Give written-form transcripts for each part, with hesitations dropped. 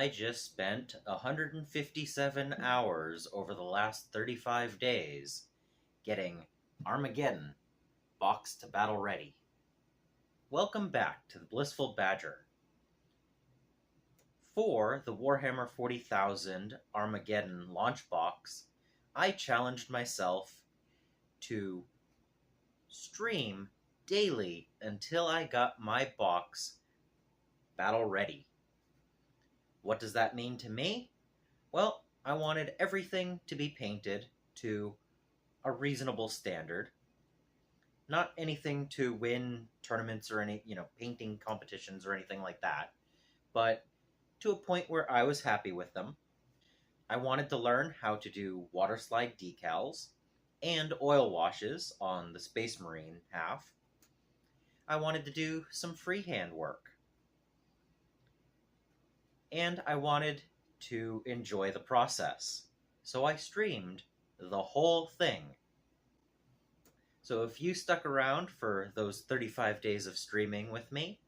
I just spent 157 hours over the last 35 days getting Armageddon boxed to battle ready. Welcome back to the Blissful Badger. For the Warhammer 40,000 Armageddon launch box, I challenged myself to stream daily until I got my box battle ready. What does that mean to me? Well, I wanted everything to be painted to a reasonable standard. Not anything to win tournaments or any, painting competitions or anything like that, but to a point where I was happy with them. I wanted to learn how to do water slide decals and oil washes on the Space Marine half. I wanted to do some freehand work. And I wanted to enjoy the process. So I streamed the whole thing. So if you stuck around for those 35 days of streaming with me,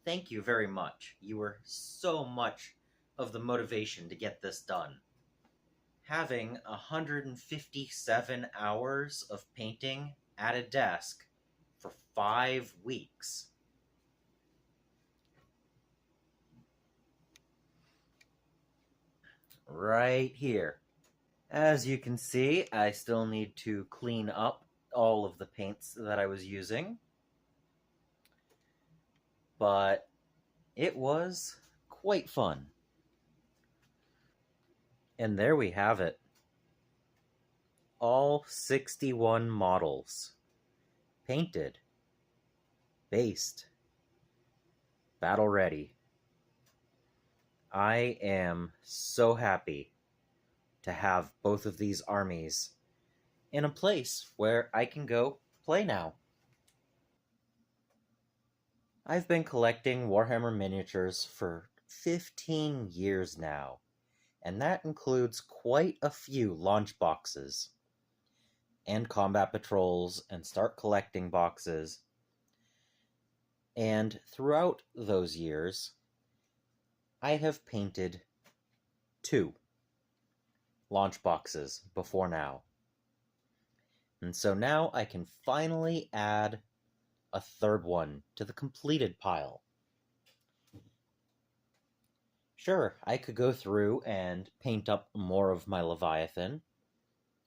thank you very much. You were so much of the motivation to get this done. Having 157 hours of painting at a desk for 5 weeks. Right here. As you can see, I still need to clean up all of the paints that I was using. But it was quite fun. And there we have it. All 61 models. Painted. Based. Battle ready. I am so happy to have both of these armies in a place where I can go play now. I've been collecting Warhammer miniatures for 15 years now, and that includes quite a few launch boxes, and combat patrols, and start collecting boxes. And throughout those years, I have painted 2 launch boxes before now. And so now I can finally add a 3rd one to the completed pile. Sure, I could go through and paint up more of my Leviathan,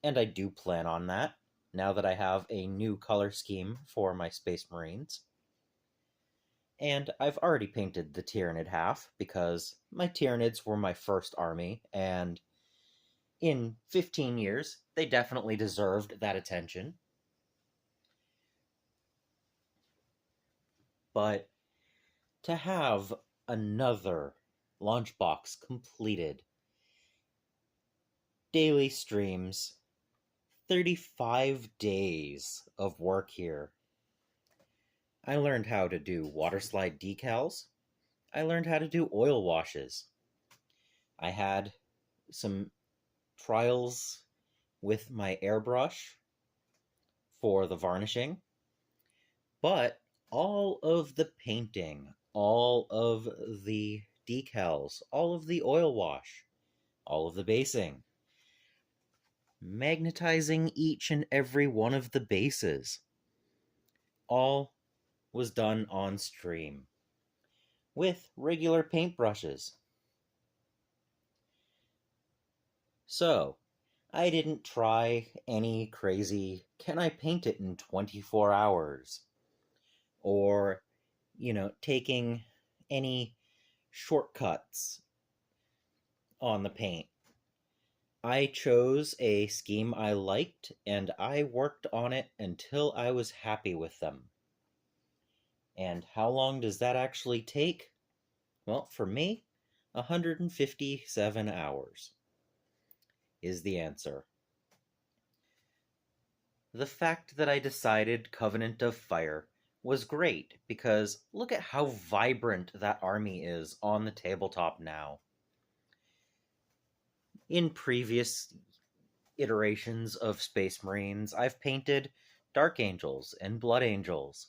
and I do plan on that, now that I have a new color scheme for my Space Marines. And I've already painted the Tyranid half, because my Tyranids were my first army, and in 15 years, they definitely deserved that attention. But to have another launch box completed, daily streams, 35 days of work here. I learned how to do water slide decals. I learned how to do oil washes. I had some trials with my airbrush for the varnishing. But all of the painting, all of the decals, all of the oil wash, all of the basing, magnetizing each and every one of the bases, all was done on stream with regular paintbrushes. So, I didn't try any crazy, can I paint it in 24 hours? Or, taking any shortcuts on the paint. I chose a scheme I liked, and I worked on it until I was happy with them. And how long does that actually take? Well, for me, 157 hours is the answer. The fact that I decided Covenant of Fire was great, because look at how vibrant that army is on the tabletop now. In previous iterations of Space Marines, I've painted Dark Angels and Blood Angels,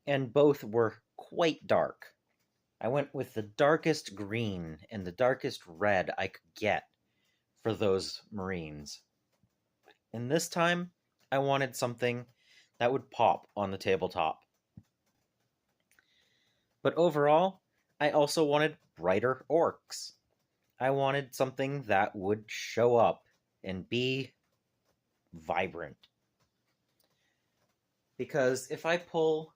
and both were quite dark. I went with the darkest green and the darkest red I could get for those Marines. And this time, I wanted something that would pop on the tabletop. But overall, I also wanted brighter orcs. I wanted something that would show up and be vibrant. Because if I pull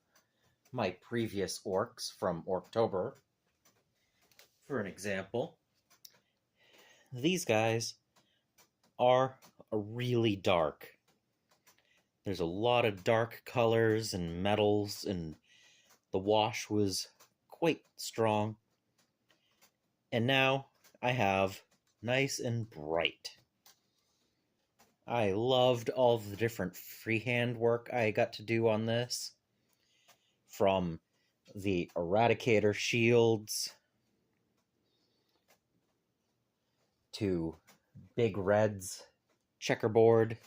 my previous orcs from October, for an example, these guys are really dark. There's a lot of dark colors and metals, and the wash was quite strong. And now I have nice and bright. I loved all the different freehand work I got to do on this, from the Eradicator shields to Big Red's checkerboard,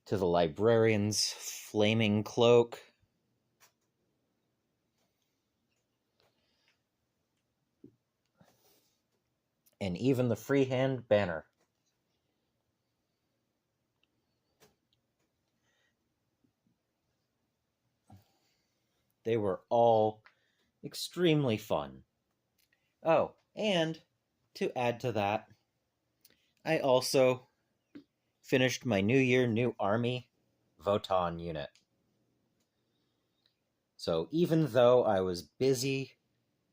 to the Librarian's flaming cloak, and even the freehand banner. They were all extremely fun. Oh, and to add to that, I also finished my New Year, New Army Votan unit. So even though I was busy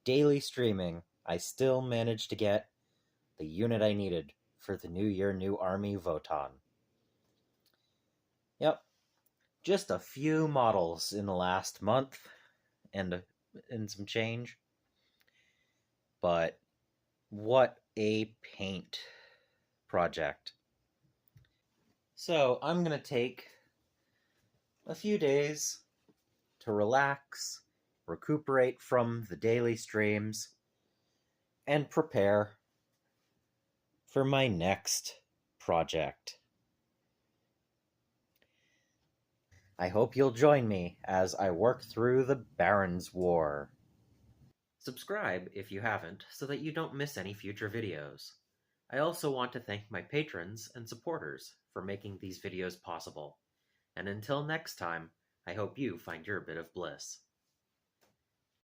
daily streaming, I still managed to get the unit I needed for the New Year, New Army Votan. Yep, just a few models in the last month and some change. But what a paint project. So I'm going to take a few days to relax, recuperate from the daily streams, and prepare for my next project. I hope you'll join me as I work through the Baron's War. Subscribe if you haven't, so that you don't miss any future videos. I also want to thank my patrons and supporters for making these videos possible. And until next time, I hope you find your bit of bliss.